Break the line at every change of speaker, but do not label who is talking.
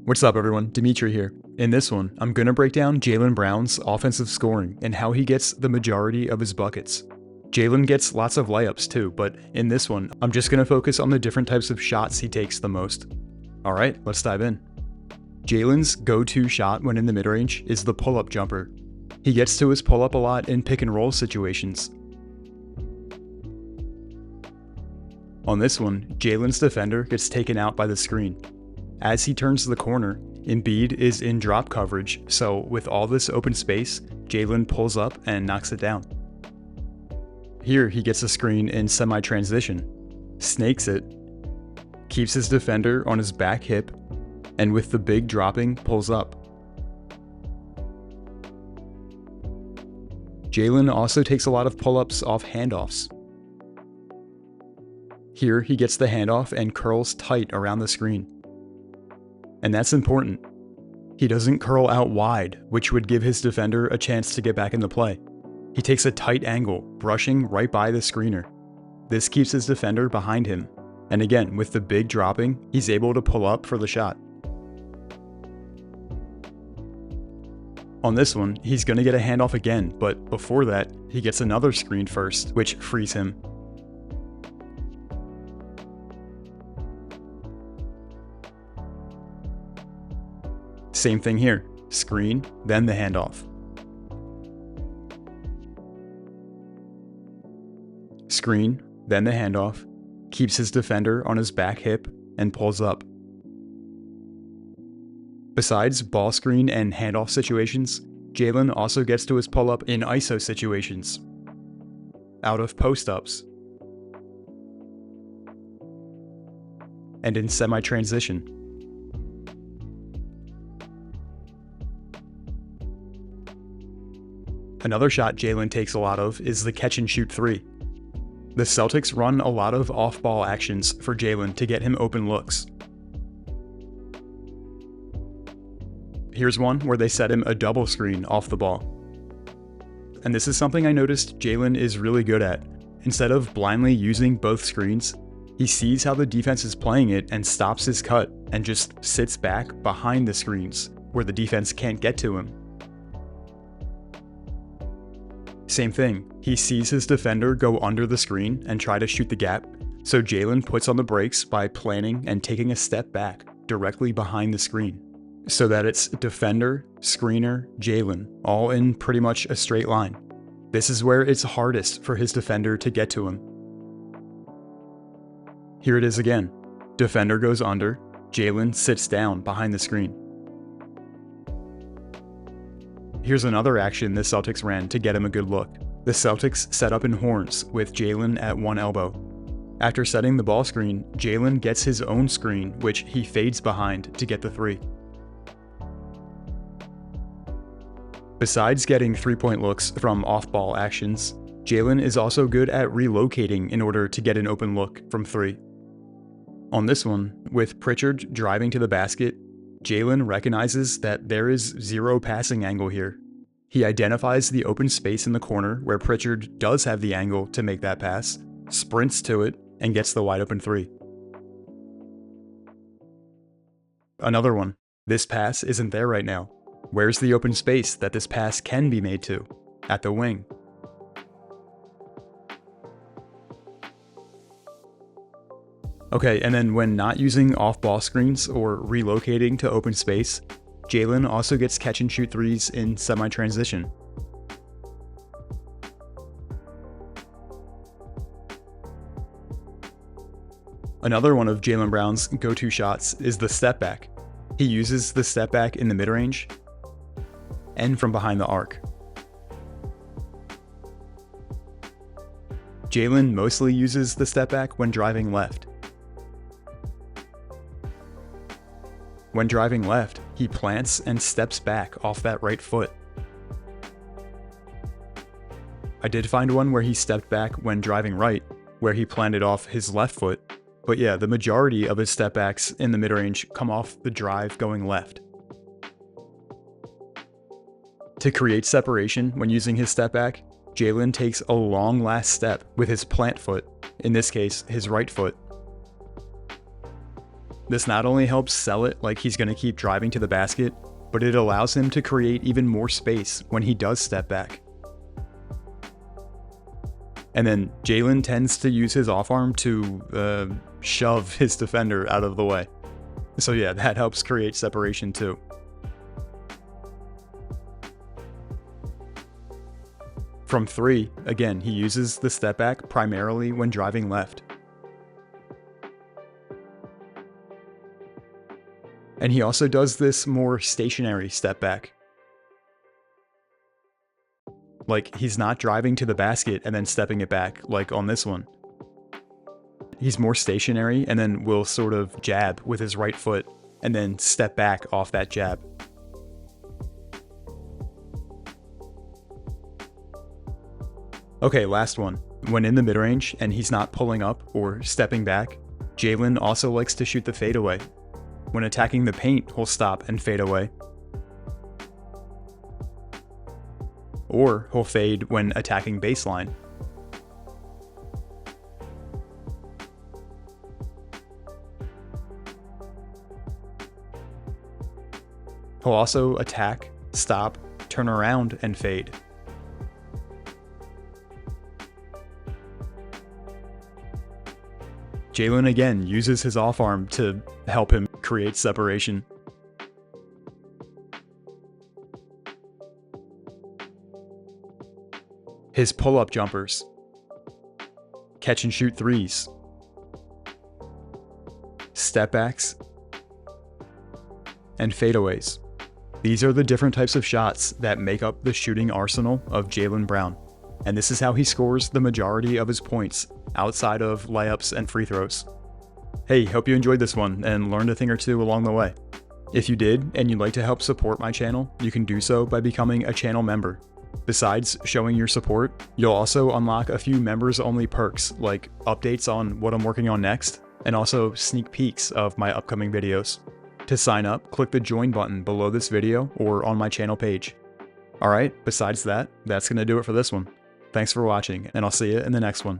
What's up everyone, Dimitri here. In this one, I'm gonna break down Jaylen Brown's offensive scoring and how he gets the majority of his buckets. Jaylen gets lots of layups too, but in this one, I'm just gonna focus on the different types of shots he takes the most. Alright, let's dive in. Jaylen's go-to shot when in the mid-range is the pull-up jumper. He gets to his pull-up a lot in pick-and-roll situations. On this one, Jaylen's defender gets taken out by the screen. As he turns the corner, Embiid is in drop coverage, so with all this open space, Jaylen pulls up and knocks it down. Here he gets a screen in semi-transition, snakes it, keeps his defender on his back hip, and with the big dropping, pulls up. Jaylen also takes a lot of pull-ups off handoffs. Here he gets the handoff and curls tight around the screen. And that's important. He doesn't curl out wide, which would give his defender a chance to get back into play. He takes a tight angle, brushing right by the screener. This keeps his defender behind him. And again, with the big dropping, he's able to pull up for the shot. On this one, he's going to get a handoff again, but before that, he gets another screen first, which frees him. Same thing here, screen, then the handoff. Screen, then the handoff, keeps his defender on his back hip, and pulls up. Besides ball screen and handoff situations, Jaylen also gets to his pull-up in ISO situations, out of post-ups, and in semi-transition. Another shot Jaylen takes a lot of is the catch-and-shoot three. The Celtics run a lot of off-ball actions for Jaylen to get him open looks. Here's one where they set him a double screen off the ball. And this is something I noticed Jaylen is really good at. Instead of blindly using both screens, he sees how the defense is playing it and stops his cut and just sits back behind the screens where the defense can't get to him. Same thing, he sees his defender go under the screen and try to shoot the gap, so Jaylen puts on the brakes by planning and taking a step back directly behind the screen, so that it's defender, screener, Jaylen, all in pretty much a straight line. This is where it's hardest for his defender to get to him. Here it is again. Defender goes under, Jaylen sits down behind the screen. Here's another action the Celtics ran to get him a good look. The Celtics set up in horns with Jaylen at one elbow. After setting the ball screen, Jaylen gets his own screen, which he fades behind to get the three. Besides getting three-point looks from off-ball actions, Jaylen is also good at relocating in order to get an open look from three. On this one, with Pritchard driving to the basket, Jaylen recognizes that there is zero passing angle here. He identifies the open space in the corner where Pritchard does have the angle to make that pass, sprints to it, and gets the wide open three. Another one. This pass isn't there right now. Where's the open space that this pass can be made to? At the wing. Okay, and then when not using off-ball screens or relocating to open space, Jaylen also gets catch-and-shoot threes in semi-transition. Another one of Jaylen Brown's go-to shots is the step back. He uses the step back in the mid-range and from behind the arc. Jaylen mostly uses the step back when driving left. When driving left, he plants and steps back off that right foot. I did find one where he stepped back when driving right, where he planted off his left foot, but yeah, the majority of his step backs in the mid-range come off the drive going left. To create separation when using his step back, Jaylen takes a long last step with his plant foot, in this case, his right foot. This not only helps sell it like he's going to keep driving to the basket, but it allows him to create even more space when he does step back. And then Jaylen tends to use his off arm to shove his defender out of the way. So yeah, that helps create separation too. From 3, again, he uses the step back primarily when driving left. And he also does this more stationary step back. Like, he's not driving to the basket and then stepping it back like on this one. He's more stationary and then will sort of jab with his right foot and then step back off that jab. Okay, last one. When in the mid-range and he's not pulling up or stepping back, Jaylen also likes to shoot the fadeaway. When attacking the paint, he'll stop and fade away. Or he'll fade when attacking baseline. He'll also attack, stop, turn around, and fade. Jaylen again uses his off arm to help him create separation. His pull-up jumpers, catch and shoot threes, step backs, and fadeaways. These are the different types of shots that make up the shooting arsenal of Jaylen Brown. And this is how he scores the majority of his points outside of layups and free throws. Hey, hope you enjoyed this one and learned a thing or two along the way. If you did and you'd like to help support my channel, you can do so by becoming a channel member. Besides showing your support, you'll also unlock a few members only perks like updates on what I'm working on next and also sneak peeks of my upcoming videos. To sign up, click the join button below this video or on my channel page. Alright, besides that, that's going to do it for this one. Thanks for watching, and I'll see you in the next one.